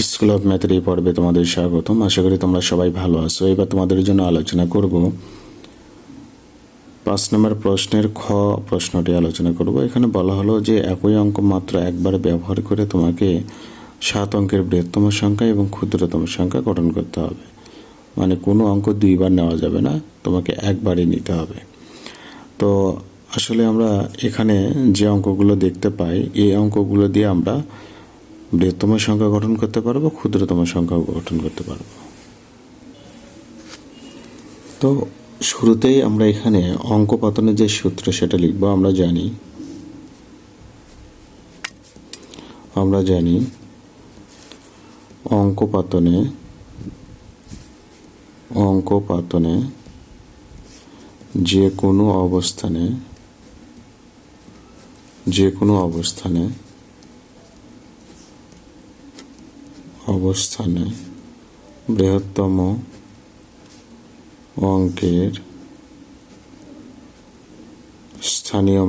School of ম্যাথের এই পর্বে তোমাদের স্বাগতম। আশা করি তোমরা সবাই ভালো আছো। এবার তোমাদের জন্য আলোচনা করব 5 নম্বর প্রশ্নের খ প্রশ্নটি আলোচনা করব। এখানে বলা হলো যে একই অঙ্ক মাত্র একবার ব্যবহার করে তোমাকে 7 অঙ্কের বৃহত্তম সংখ্যা এবং ক্ষুদ্রতম সংখ্যা গঠন করতে হবে। মানে কোনো অঙ্ক দুইবার নেওয়া যাবে না, তোমাকে একবারই নিতে হবে। তো আসলে আমরা এখানে যে অঙ্কগুলো দেখতে পাই, এই অঙ্কগুলো দিয়ে আমরা বৃহত্তম সংখ্যা গঠন করতে পারবো, ক্ষুদ্রতম সংখ্যা গঠন করতে পারবো। তো শুরুতেই আমরা এখানে অঙ্ক পাতনের যে সূত্র সেটা লিখব। আমরা জানি অঙ্ক পাতনে যে কোনো অবস্থানে বৃহত্তম অঙ্কের স্থানীয়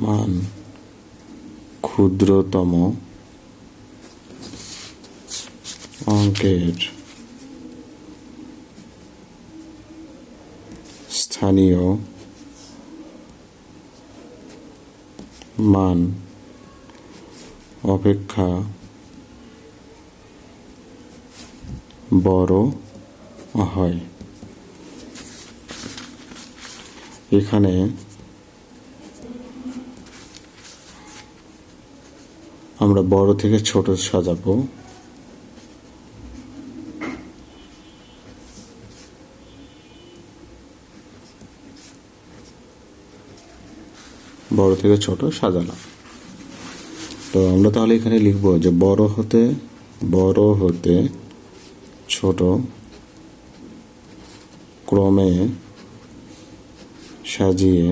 মান ক্ষুদ্রতম অঙ্কের স্থানীয় মান অপেক্ষা বড় হয়। এখানে আমরা বড় থেকে ছোট সাজাবো। বড় থেকে ছোট সাজালাম। তো আমরা তাহলে এখানে লিখব যে বড় হতে ছোট ক্রমে সাজিয়ে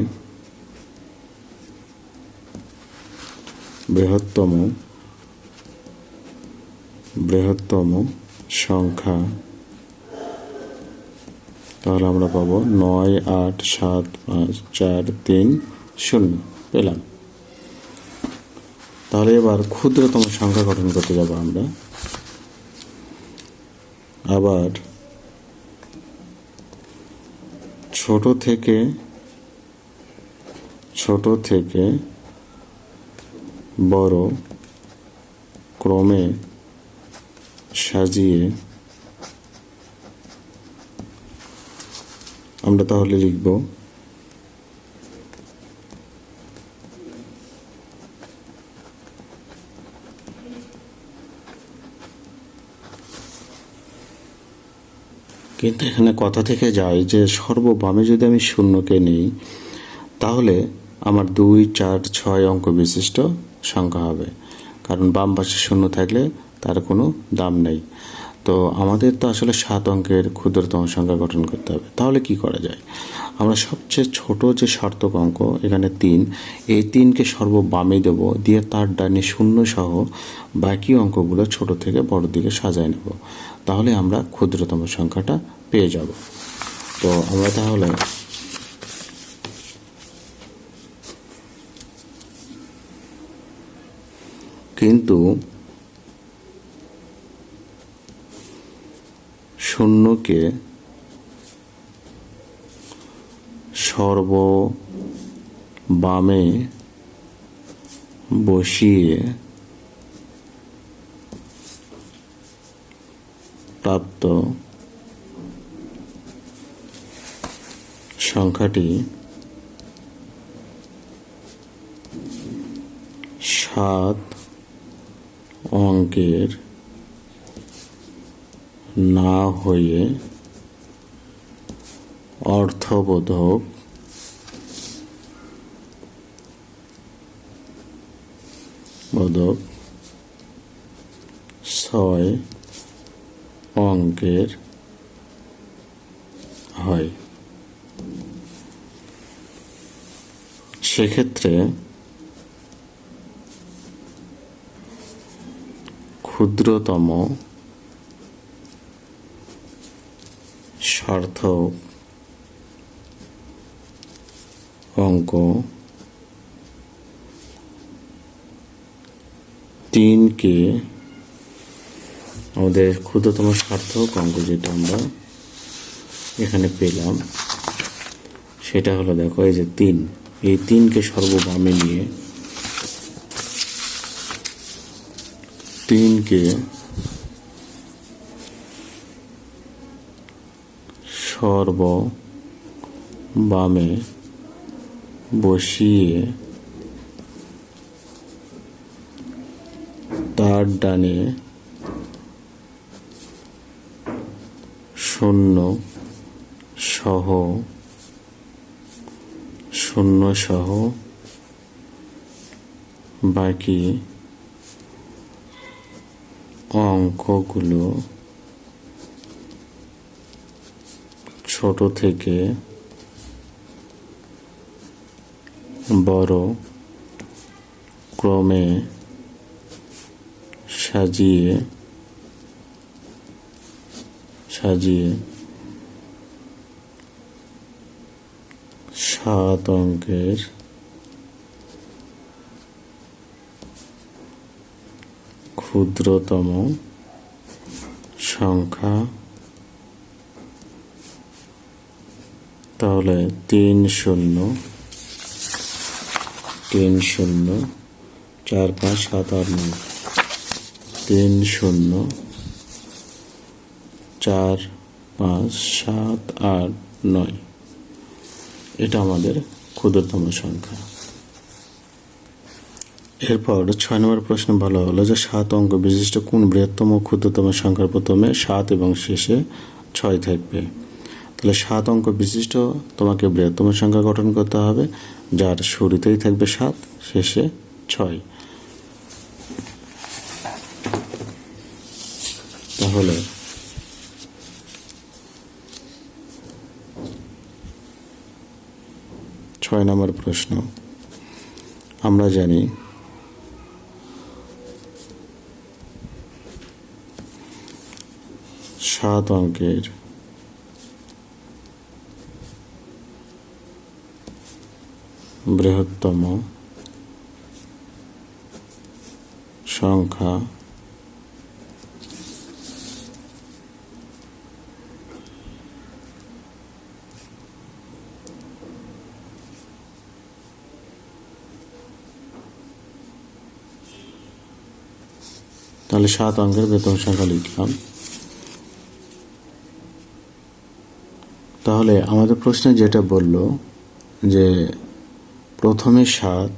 বৃহত্তম সংখ্যা, তাহলে আমরা পাবো 9, 8, 7, 5, 4, 3, 0 পেলাম। তাহলে এবার ক্ষুদ্রতম সংখ্যা গঠন করতে যাব আমরা। আবার ছোট থেকে বড় ক্রমে সাজিয়ে আমরা তাহলে লিখব কিন্তু এখানে কথা থেকে যায় যে সর্ববামে যদি আমি শূন্যকে নিই তাহলে আমার 2, 4, 6 অঙ্ক বিশিষ্ট সংখ্যা হবে, কারণ বাম পাশে শূন্য থাকলে তার কোনো দাম নেই। তো আমাদের তো আসলে 7 অঙ্কের ক্ষুদ্রতম সংখ্যা গঠন করতে হবে। তাহলে কি করা যায়? আমরা সবচেয়ে ছোট যে সার্থক অঙ্ক এখানে 3, এই 3কে সর্ববামে দেব, দিয়ে তার ডানে শূন্য সহ বাকি অঙ্কগুলো ছোট থেকে বড় দিকে সাজায় নেব। তাহলে আমরা ক্ষুদ্রতম সংখ্যাটা পেয়ে যাব। তো আমরা তাহলে কিন্তু শূন্যকে সর্ববামে বসিয়ে প্রাপ্ত সংখ্যাটি 7 অঙ্কের না হয়ে অর্থবোধক 6 অঙ্কের হয়। সেক্ষেত্রে ক্ষুদ্রতম সার্থক অঙ্ক 3কে আমাদের ক্ষুদ্রতম সার্থক অঙ্ক যেটা আমরা এখানে পেলাম সেটা হলো, দেখো এই যে 3, এই 3কে সর্ববামে নিয়ে 3কে সর্ববামে বসিয়ে তার ডানে 0 সহ বাকি অঙ্কগুলো ছোট থেকে বড় ক্রমে সাজিয়ে 7 অঙ্কের ক্ষুদ্রতম সংখ্যা। তাহলে 3 0 4 5 7 8 9, 3 0 4 5 7 8 9, এটা আমাদের ক্ষুদ্রতম সংখ্যা। এরপর 6 নম্বর প্রশ্ন বলা হলো যে 7 অঙ্ক বিশিষ্ট কোন বৃহত্তম ক্ষুদ্রতম সংখ্যার প্রথমে 7 এবং শেষে 6 থাকবে। তাহলে 7 অঙ্ক বিশিষ্ট তোমাকে বৃহত্তম সংখ্যা গঠন করতে হবে যার শুরুতেই থাকবে 7, শেষে 6। তাহলে ছয় নম্বর প্রশ্ন, আমরা জানি 7 অঙ্কের বৃহত্তম সংখ্যা তাহলে 7 অঙ্কের বৃহত্তম সংখ্যা লিখলাম। তাহলে আমাদের প্রশ্নে যেটা বলল যে প্রথমে 7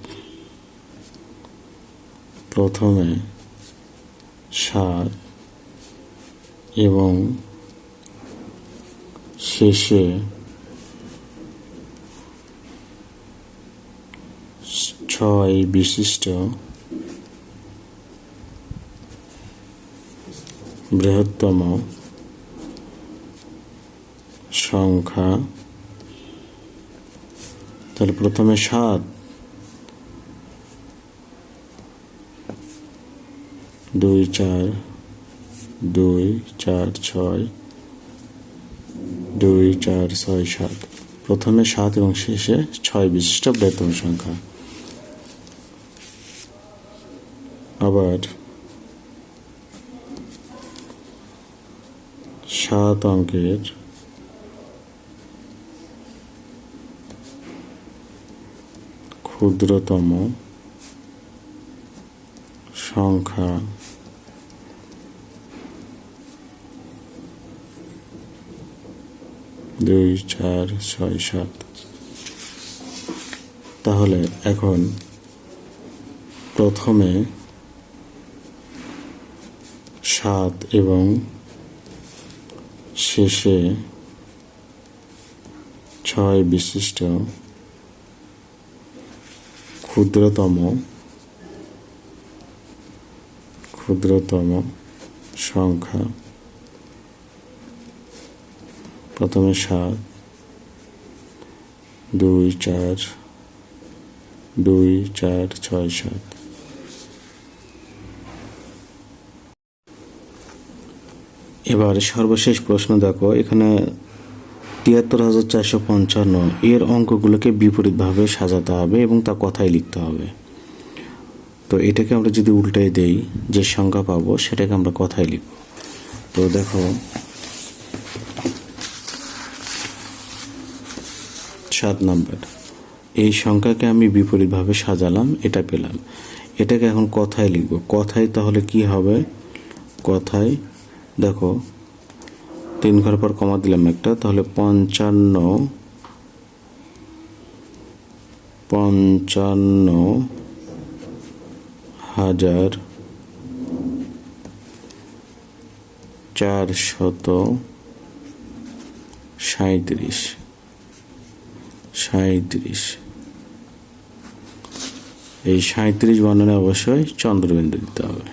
এবং শেষে 6 বিশিষ্ট বৃহত্তম সংখ্যা। তাহলে প্রথমে 7, 2 4 2 4 6 2 4 6 7, প্রথমে 7 এবং শেষে 6 বিশিষ্ট বৃহত্তম সংখ্যা। আবার 7 অঙ্কের ক্ষুদ্রতম সংখ্যা দুই 4 6 7। তাহলে এখন প্রথমে 7 এবং শেষে 6 বিশিষ্ট ক্ষুদ্রতম সংখ্যা। প্রথমে 7 2 4 2 4 6 7। এবার সর্বশেষ প্রশ্ন দেখো, এখানে 73,455 এর অঙ্কগুলোকে বিপরীতভাবে সাজাতে হবে এবং তা কথায় লিখতে হবে। তো এটাকে আমরা যদি উল্টাই দেই, যে সংখ্যা পাবো সেটাকে আমরা কথায় লিখব। তো দেখো 7 নাম্বার, এই সংখ্যাকে আমি বিপরীতভাবে সাজালাম, এটা পেলাম। এটাকে এখন কথায় লিখব। কথায় তাহলে কি হবে? কথায় দেখো 3 ঘর পর কমা দিলাম একটা, তাহলে 55,437। এই 37 বর্ণনে অবশ্যই চন্দ্রবিন্দু দিতে হবে।